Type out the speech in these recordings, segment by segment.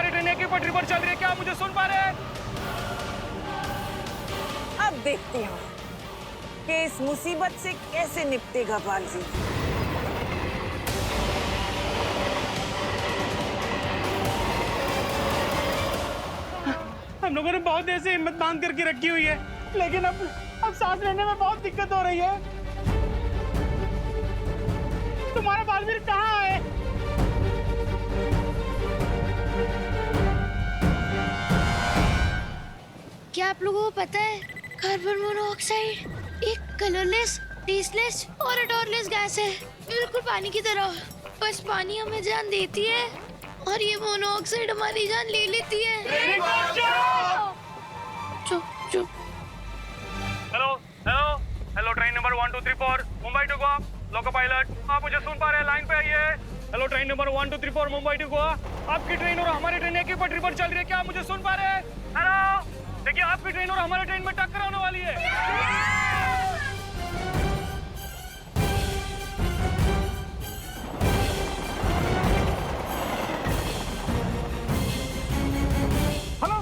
हमारी ट्रेन एक ही पटरी पर चल रही है, क्या आप मुझे सुन पा रहे हैं? अब देखते हैं कि इस मुसीबत से कैसे निपटेगा बालजी। हम लोगों ने बहुत देर से हिम्मत बांध करके रखी हुई है, लेकिन अब सांस लेने में बहुत दिक्कत हो रही है। तुम्हारा बालवीर कहाँ है? क्या आप लोगों को पता है कार्बन मोनोऑक्साइड एक कलरलेस, टेस्टलेस और odorless गैस है, बिल्कुल पानी की तरह। बस पानी हमें जान देती है और ये मोनोऑक्साइड हमारी जान ले लेती है। चुप चुप। Hello hello hello, train number 1234 Mumbai to Goa, loco pilot, आप मुझे सुन पा रहे हैं? लाइन पे आइए। Hello, train number 1234 Mumbai to Goa, आपकी ट्रेन और हमारी ट्रेन एक ही पटरी पर चल रही है, क्या आप मुझे सुन पा रहे हैं? हेलो, देखिए आपकी ट्रेन और हमारी ट्रेन में टक्कर होने वाली है। हेलो,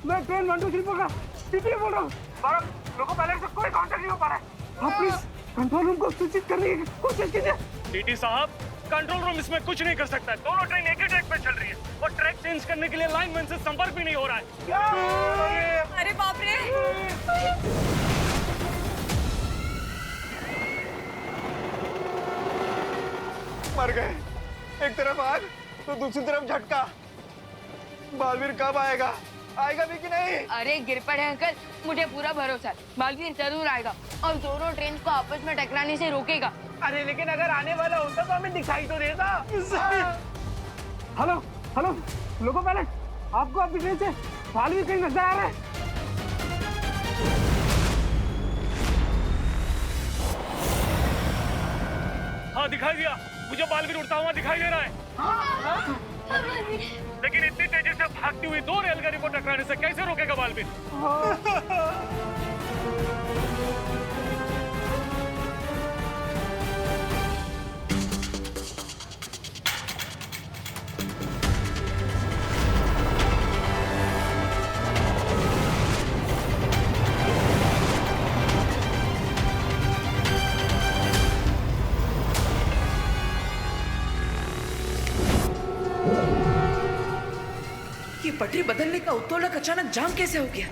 मैं ट्रेन 1234 का टीटी बोल रहा हूँ। लोको पायलट से कोई कांटेक्ट नहीं हो पा रहा है। आप प्लीज कंट्रोल रूम को सूचित करने की कोशिश कीजिए। टीटी साहब, कंट्रोल रूम इसमें कुछ नहीं कर सकता है। दोनों ट्रेन एक ही ट्रैक पे चल रही है और ट्रैक चेंज करने के लिए लाइनमैन से संपर्क भी नहीं हो रहा है। अरे बाप रे! मर गए। एक तरफ आग तो दूसरी तरफ झटका। बालवीर कब आएगा? आएगा भी कि नहीं? अरे गिर पड़े अंकल, मुझे पूरा भरोसा है बालवीर जरूर आएगा और दोनों ट्रेन को आपस में टकराने से रोकेगा। अरे लेकिन अगर आने वाला होता तो हमें दिखाई तो देता। हेलो हेलो, लोको पायलट, आपको आपकी ट्रेन से बालवीर कहीं नजर आ रहा है? हाँ, दिखाई दिया मुझे, बालवीर उड़ता हुआ दिखाई दे रहा है। लेकिन इतनी तेजी से भागती हुई दो रेलगाड़ी को टकराने से कैसे रोकेगा बालवीर? ये पटरी बदलने का उत्तोलक अचानक जाम कैसे हो गया?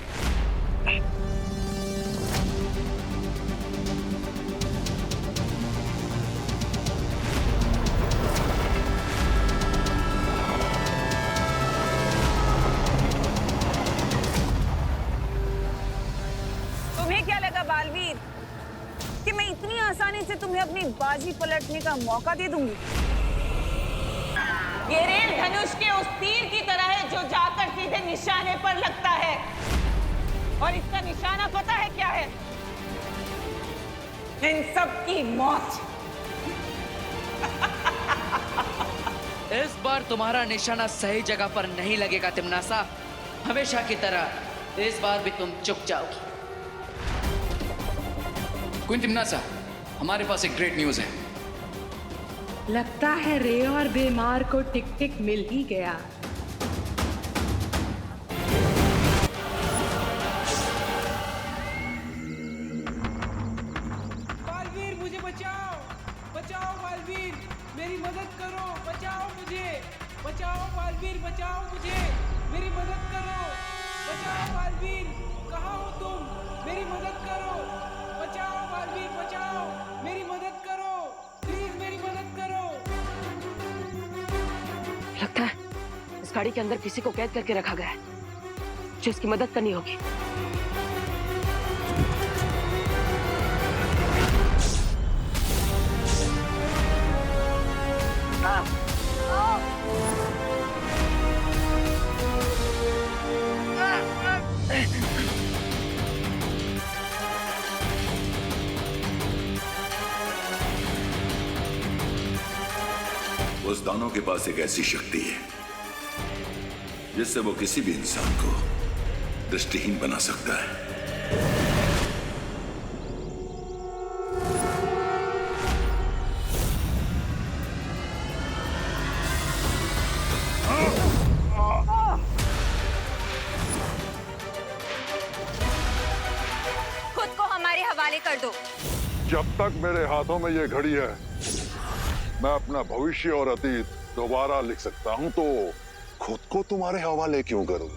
तुम्हें क्या लगा बालवीर कि मैं इतनी आसानी से तुम्हें अपनी बाजी पलटने का मौका दे दूंगी? ये रेल धनुष के उस तीर की तरह है जो जाकर सीधे निशाने पर लगता है, और इसका निशाना पता है क्या है? इन सब की मौत। इस बार तुम्हारा निशाना सही जगह पर नहीं लगेगा तिमनासा। हमेशा की तरह इस बार भी तुम चुप जाओगी। क्वीन तिमनासा, हमारे पास एक ग्रेट न्यूज़ है। लगता है रे और बीमार को टिक टिक मिल ही गया। बालवीर, मुझे बचाओ, बचाओ बालवीर, मेरी मदद करो, बचाओ मुझे, बचाओ बालवीर, बचाओ मुझे, मेरी मदद करो, बचाओ बालवीर, कहाँ हो तुम? मेरी मदद करो, बचाओ बालवीर, बचाओ, मेरी मदद करो, प्लीज मेरी मदद करो। लगता है इस गाड़ी के अंदर किसी को कैद करके रखा गया है, जो इसकी मदद करनी होगी। उस दानव के पास एक ऐसी शक्ति है जिससे वो किसी भी इंसान को दृष्टिहीन बना सकता है। तक मेरे हाथों में ये घड़ी है, मैं अपना भविष्य और अतीत दोबारा लिख सकता हूं, तो खुद को तुम्हारे हवाले क्यों करूं?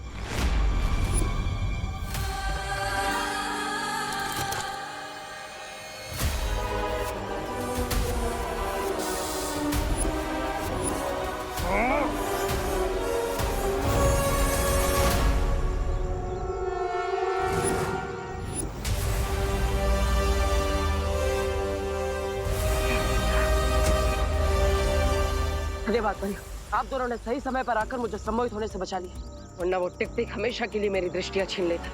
धन्यवाद भैया, आप दोनों ने सही समय पर आकर मुझे सम्मोहित होने से बचा लिया, वरना वो टिक टिक हमेशा के लिए मेरी दृष्टियां छीन लेता।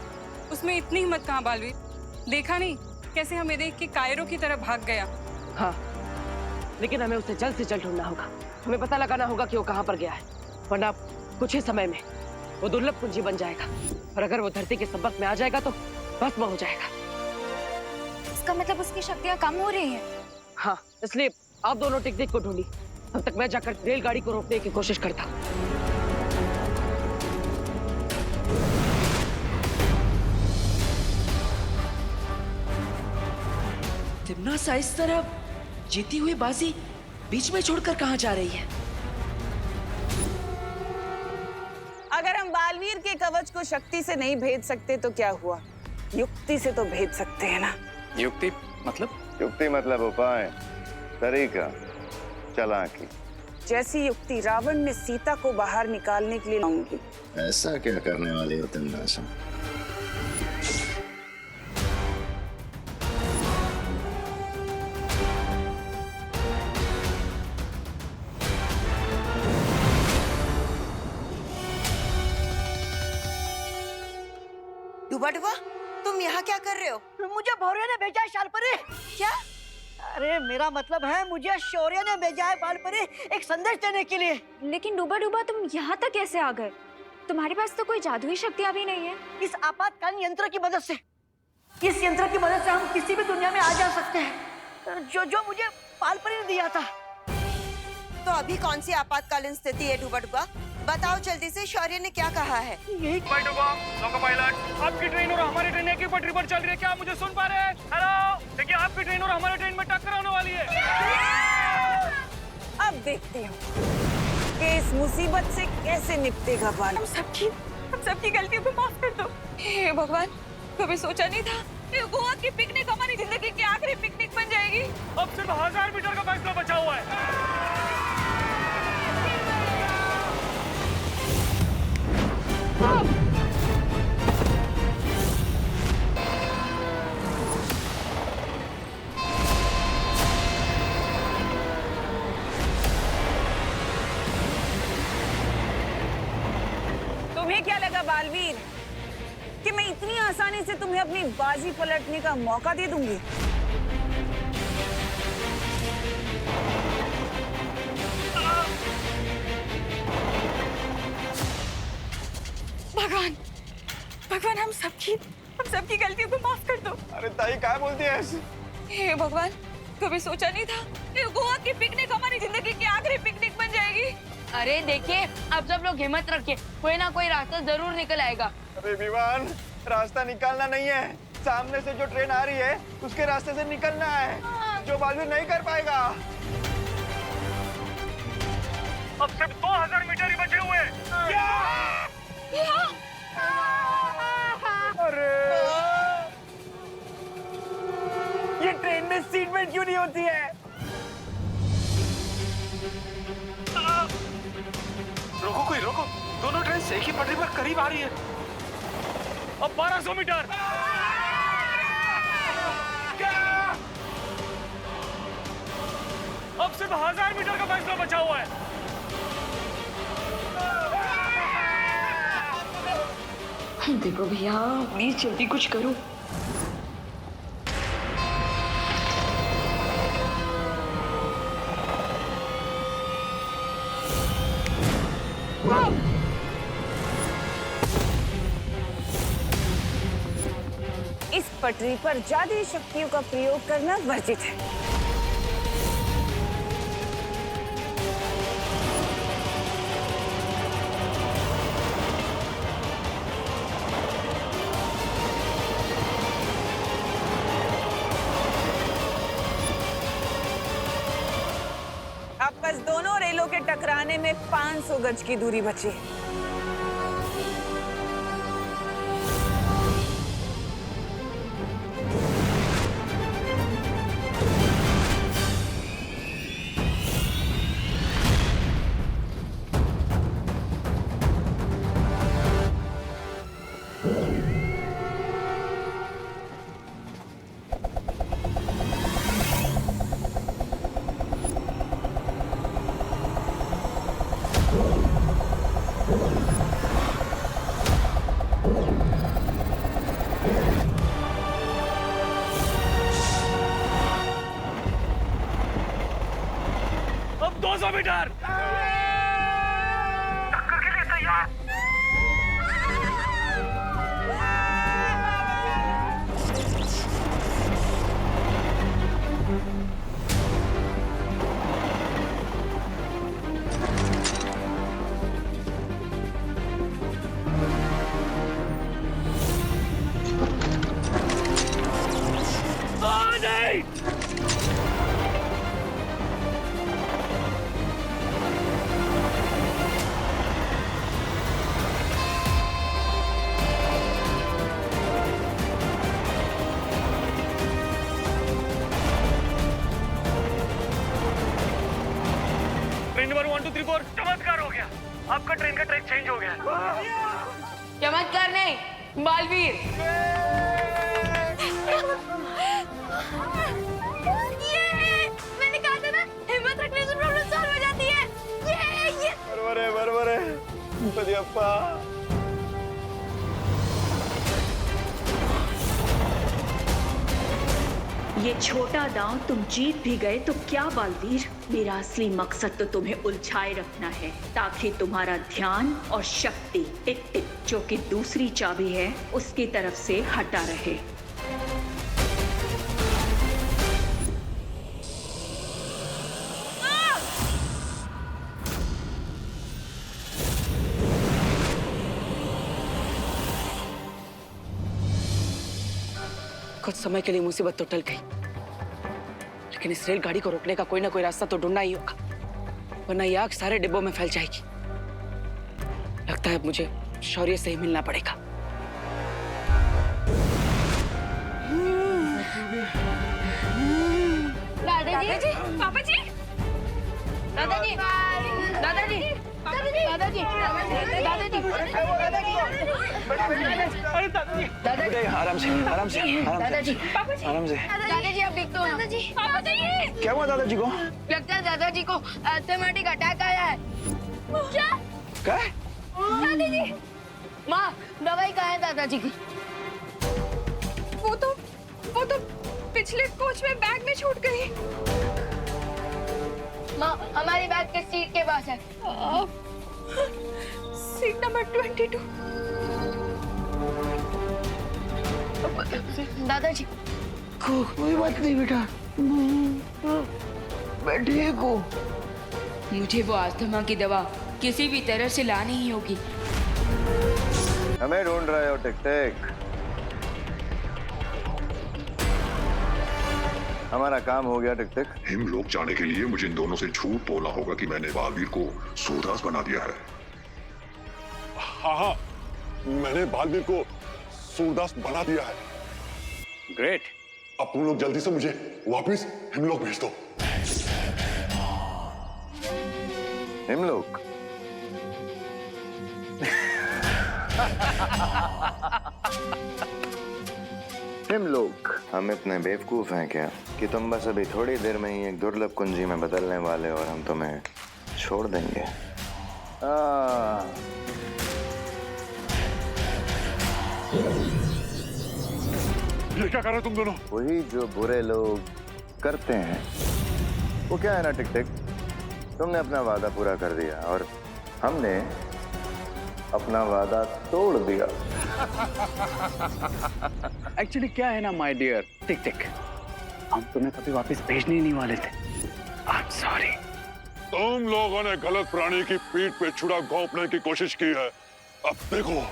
उसमें इतनी हिम्मत कहाँ बालवीर, देखा नहीं कैसे हमें देख के कायरों की तरह भाग गया। हाँ, लेकिन हमें उसे जल्द से जल्द ढूंढना होगा। हमें पता लगाना होगा कि वो कहाँ पर गया है, वरना कुछ ही समय में वो दुर्लभ कुंजी बन जाएगा, और अगर वो धरती के संपर्क में आ जाएगा तो भस्म हो जाएगा। इसका मतलब उसकी शक्तियाँ कम हो रही हैं। हाँ, इसलिए आप दोनों टिक टिक को ढूंढी, तब तक मैं जाकर रेलगाड़ी को रोकने की कोशिश करता। तिम्नासा इस तरह जीती हुई बाजी बीच में छोड़कर कहाँ जा रही है? अगर हम बालवीर के कवच को शक्ति से नहीं भेद सकते तो क्या हुआ, युक्ति से तो भेद सकते हैं ना। युक्ति मतलब? युक्ति मतलब उपाय, तरीका, चालाकी। जैसी युक्ति रावण ने सीता को बाहर निकालने के लिए लाऊंगी। ऐसा क्या करने वाली हो तिम्नासा? डुबा डुबा, तुम यहाँ क्या कर रहे हो? मुझे भौरे ने भेजा है शालपरी। क्या? अरे मेरा मतलब है, मुझे शौर्य ने भेजा है बालपरी एक संदेश देने के लिए। लेकिन डूबा डूबा तुम यहाँ तक कैसे आ गए? तुम्हारे पास तो कोई जादुई शक्तियाँ भी नहीं है। इस आपातकालीन यंत्र की मदद से, इस यंत्र की मदद से हम किसी भी दुनिया में आ जा सकते हैं, जो मुझे बालपरी ने दिया था। तो अभी कौन सी आपातकालीन स्थिति है डुबा डुबा? बताओ जल्दी से, शौर्य ने क्या कहा है? लोको पायलट, आपकी ट्रेन और हमारी ट्रेन एक ही पटरी पर चल रही है, क्या आप मुझे सुन पा रहे हैं? हेलो, देखिए आपकी ट्रेन और हमारी ट्रेन में टक्कर होने वाली है। अब देखते हो कि इस मुसीबत से कैसे निपटेगा बाल। हम सबकी गलतियों को माफ कर दो। हे भगवान, कभी सोचा नहीं था कि गोवा की पिकनिक हमारी जिंदगी की आखिरी पिकनिक बन जाएगी। अब सिर्फ 1000 मीटर का फैसला बचा हुआ है। तुम्हें क्या लगा बालवीर कि मैं इतनी आसानी से तुम्हें अपनी बाजी पलटने का मौका दे दूंगी? भगवान, भगवान हम सबकी गलतियों को माफ कर दो। अरे ताई क्या बोलती है ऐसे? हे भगवान, कभी सोचा नहीं था कि गोवा की पिकनिक हमारी जिंदगी की आखिरी पिकनिक बन जाएगी। अरे देखिए, अब सब लोग हिम्मत रखिए, कोई ना कोई रास्ता जरूर निकल आएगा। अरे विवान, रास्ता निकालना नहीं है, सामने से जो ट्रेन आ रही है उसके रास्ते से निकलना है, जो बालवीर नहीं कर पाएगा। अब सिर्फ 2000 मीटर ही बचे हुए। अरे ये ट्रेन में सीट बेल्ट क्यों नहीं होती है? रोको, कोई रोको, दोनों ट्रेन एक ही पटरी पर करीब आ रही है। अब 1200 मीटर। अब सिर्फ 1000 मीटर का फैसला बचा हुआ है। देखो भैया, प्लीज जल्दी कुछ करो। इस पटरी पर जादुई शक्तियों का प्रयोग करना वर्जित है। बस दोनों रेलों के टकराने में 500 गज की दूरी बची। अब 200 मीटर। टक्कर के लिए तैयार। नहीं। ट्रेन नंबर 1 2 3 4 चमत्कार हो गया। आपका ट्रेन का ट्रैक चेंज हो गया। चमत्कार नहीं, बालवीर। मैंने कहा था ना, हिम्मत रखने से प्रॉब्लम सॉल्व हो जाती है। ये बरोबर है बलियप्पा। ये छोटा दांव तुम जीत भी गए तो क्या बालवीर, मेरा असली मकसद तो तुम्हें उलझाए रखना है ताकि तुम्हारा ध्यान और शक्ति टिक टिक जो कि दूसरी चाबी है उसकी तरफ से हटा रहे। कुछ समय के लिए मुसीबत तो टल गई, लेकिन इस रेलगाड़ी को रोकने का कोई ना कोई रास्ता तो ढूंढना ही होगा, वरना ये आग सारे डिब्बों में फैल जाएगी। लगता है अब मुझे शौर्य से ही मिलना पड़ेगा। दादाजी, पापा जी, दादाजी, दादाजी, दादाजी, दादाजी, दादाजी आराम से आराम से दादाजी, आराम से। दादाजी आप देख तो दादाजी, पापा जी, क्या हुआ दादाजी को? लगता है दादाजी को एस्थेमेटिक अटैक आया है। क्या? क्या? दादाजी, माँ दवाई कहाँ है दादाजी की? वो तो पिछले कोच में बैग में छूट गई। माँ हमारी बैग के सीट के पास है। Seat number 22। दादाजी कोई बात नहीं बेटा, मैं ठीक हूँ। मुझे वो अस्थमा की दवा किसी भी तरह से लानी ही होगी। हमें ढूंढ रहे हो टिक टिक? हमारा काम हो गया टिक टिक। हिमलोक जाने के लिए मुझे इन दोनों से झूठ बोलना होगा कि मैंने बालवीर को सूरदास बना दिया है। हाँ, मैंने बालवीर को सूरदास बना दिया है। ग्रेट। अब तुम लोग जल्दी से मुझे वापस हिमलोक भेज दो। हिमलोक? हिमलोक? हम इतने बेवकूफ हैं क्या कि तुम बस अभी थोड़ी देर में ही एक दुर्लभ कुंजी में बदलने वाले और हम तुम्हें छोड़ देंगे। ये क्या कर रहे तुम दोनों? वही जो बुरे लोग करते हैं। वो क्या है ना टिक टिक, तुमने अपना वादा पूरा कर दिया और हमने अपना वादा तोड़ दिया। एक्चुअली क्या है ना माय डियर टिक टिक, हम तुम्हें कभी वापस भेजने ही नहीं वाले थे। I am sorry. तुम लोगों ने गलत प्राणी की पीठ पे छुरा घोंपने की कोशिश की है। अब देखो।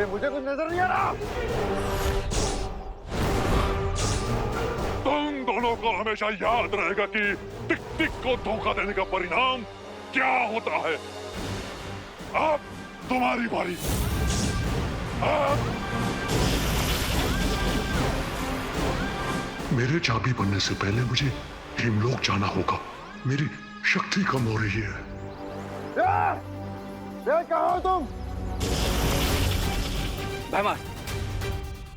मुझे कुछ नजर नहीं आ रहा। तुम दोनों को हमेशा याद रहेगा कि टिक टिक को धोखा देने का परिणाम क्या होता है। अब तुम्हारी बारी। मेरे चाबी बनने से पहले मुझे हिमलोक जाना होगा। मेरी शक्ति कम हो रही है। कहाँ हो तुम? भैमार,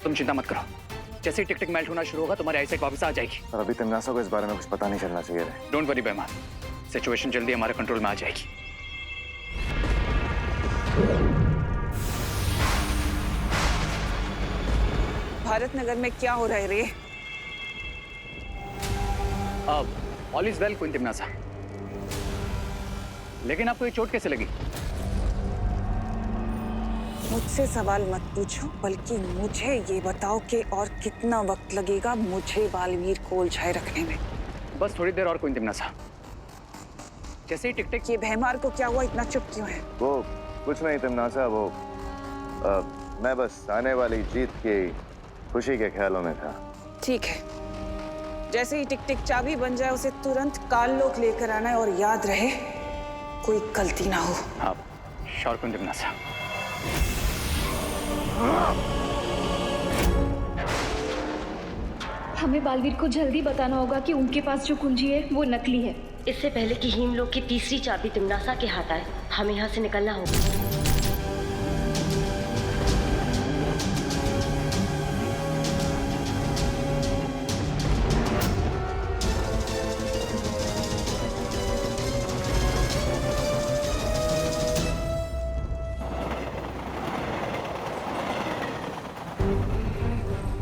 तुम चिंता मत करो। जैसे ही टिक टिक मेल्ट होना शुरू होगा तुम्हारी आईसाइट वापस आ जाएगी। और अभी तिमनासा को इस बारे में कुछ पता नहीं चलना चाहिए। डोंट वरी भैमार, सिचुएशन जल्दी हमारे कंट्रोल में आ जाएगी। भारत नगर में क्या हो रहा है रे? अब ऑल इज वेल क्वीन तिमनासा, लेकिन आपको ये चोट कैसे लगी? मुझसे सवाल मत पूछो, बल्कि मुझे ये बताओ कि और कितना वक्त लगेगा मुझे बालवीर को उलझाए रखने में। बस थोड़ी देर और क्वीन तिमनासा। जैसे ही टिक टिक। ये भैमार को क्या हुआ, इतना चुप क्यों है? वो कुछ नहीं तिमनासा, वो मैं बस आने वाली जीत की खुशी के ख्यालों में था। ठीक है, जैसे ही टिक टिक चाबी बन जाए उसे तुरंत काललोक लेकर आना है, और याद रहे कोई गलती ना हो। हाँ, श्योर क्वीन तिमनासा। हमें बालवीर को जल्दी बताना होगा कि उनके पास जो कुंजी है वो नकली है। इससे पहले कि हिमलोक की तीसरी चाबी तिमनासा के हाथ आए, हमें यहाँ से निकलना होगा।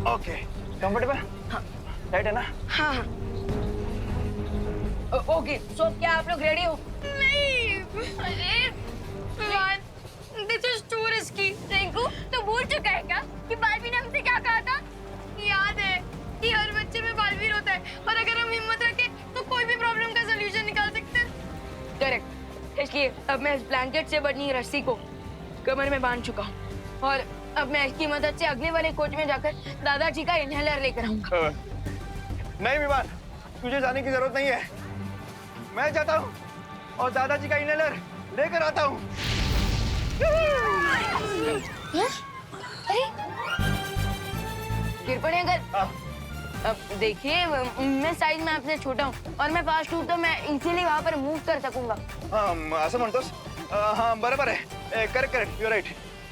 Okay, comfortable? हाँ, राइट है ना? हाँ हाँ। ओके, सो क्या आप लोग रेडी हो? नहीं, this is to risky. Rinku, तू भूल चुका है क्या कि बालवीर ने हमसे क्या कहा था? याद है कि हर बच्चे में बालवीर होता है, और अगर हम हिम्मत रखें तो कोई भी प्रॉब्लम का सलूशन निकाल सकते हैं। करेक्ट। इसलिए अब मैं इस ब्लैंकेट से बनी रस्सी को कमर में बांध चुका हूँ, और अब मैं इसकी मदद से अगले वाले कोच में जाकर दादाजी का इनहेलर लेकर आऊंगा। नहीं विमान, तुझे जाने की जरूरत नहीं है। मैं जाता हूँ और दादाजी का इनहेलर लेकर आता हूँ। कृपया अगर अब देखिए, मैं साइज में आपसे छोटा हूँ और मैं फास्ट हूँ, तो मैं इजीली वहाँ पर मूव कर सकूंगा। हाँ, असं म्हणतोस? हाँ, बराबर है। Correct correct, you right.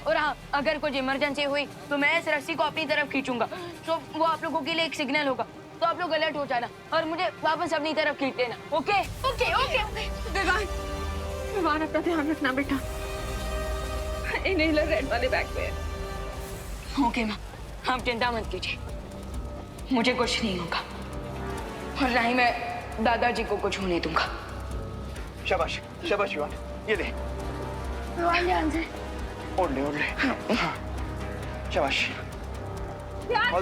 और हाँ, अगर कुछ इमरजेंसी हुई तो मैं इस रस्सी को अपनी तरफ खींचूंगा, तो वो आप लोगों के लिए एक सिग्नल होगा, तो आप लोग अलर्ट हो जाना और मुझे वापस अपनी तरफ खींच लेना। Okay okay okay okay. Vivaan, अपना ध्यान रखना बेटा। इनहेलर रेड वाले बैग में है। ओके माँ, आप चिंता मत कीजिए, मुझे कुछ नहीं होगा, और ना ही मैं दादाजी को कुछ होने दूंगा। शाबाश शाबाश विमान, ये दे। ध्यान से। ओढ़ ले ओढ़ ले। हाँ, शाबाश। ध्यान से।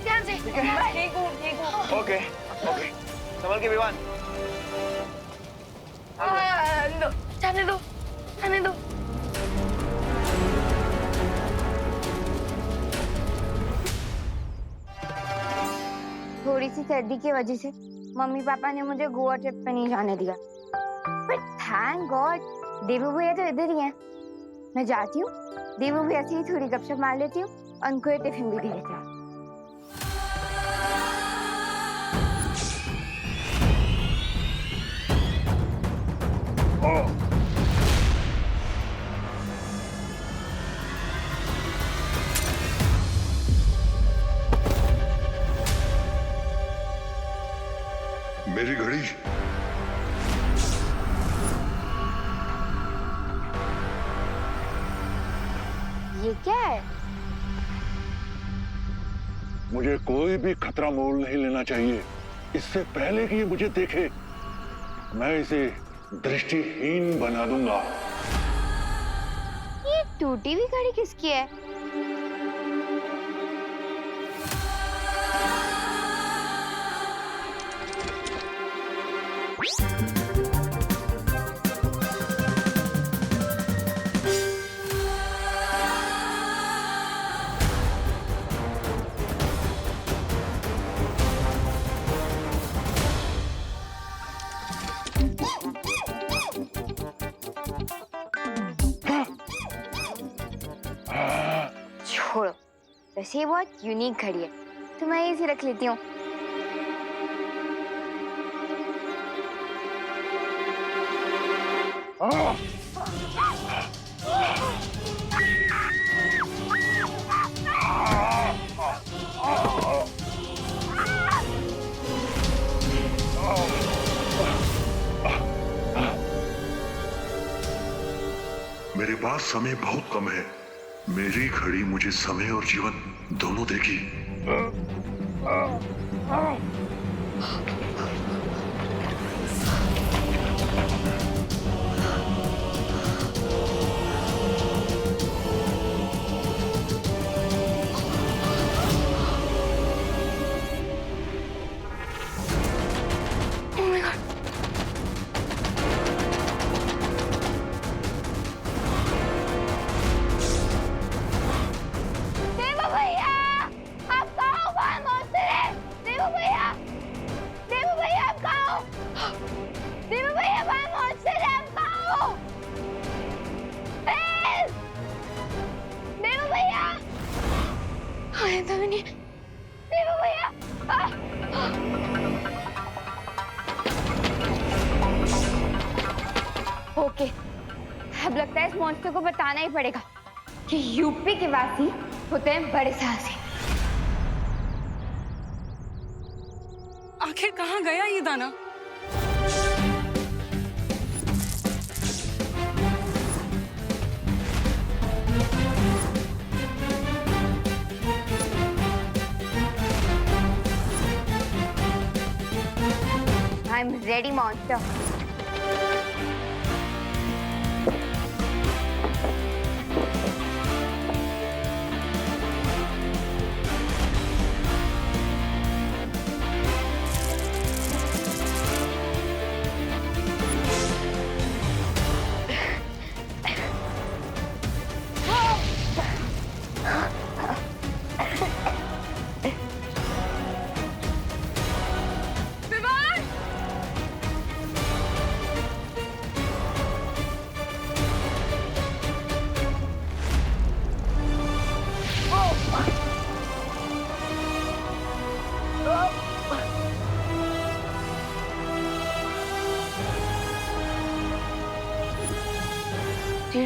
ध्यान से। ठीक है, ठीक हूँ। ओके ओके, संभल के विमान। जाने दो, जाने दो। थोड़ी सी सर्दी की वजह से मम्मी पापा ने मुझे गोवा ट्रिप पे नहीं जाने दिया, बट थैंक गॉड देवू भैया तो इधर ही हैं। मैं जाती हूँ, देवू भैया से ही थोड़ी गपशप मार लेती हूँ और उनको ये टिफिन भी दे देती हूँ। मेरी घड़ी। ये क्या है? मुझे कोई भी खतरा मोल नहीं लेना चाहिए इससे पहले कि ये मुझे देखे। मैं इसे दृष्टिहीन बना दूंगा। ये टूटी हुई घड़ी किसकी है? वैसे ये बहुत यूनिक घड़ी है, तो मैं इसे रख लेती हूँ। मेरे पास समय बहुत कम है। मेरी घड़ी मुझे समय और जीवन दोनों देगी। ओके, अब लगता है इस मॉन्स्टर को बताना ही पड़ेगा कि यूपी के वासी होते हैं बड़े साहसी। आखिर कहाँ गया ये दाना? I'm ready, monster.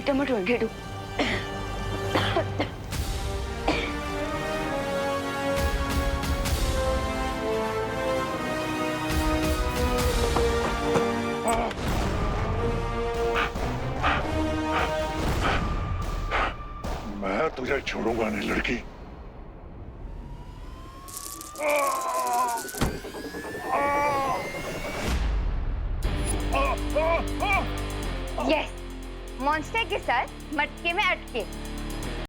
टमाटो ढेडू मैं तुझे छोड़ूंगा नहीं लड़की। यस, मॉन्स्टर के साथ मटके में अटके।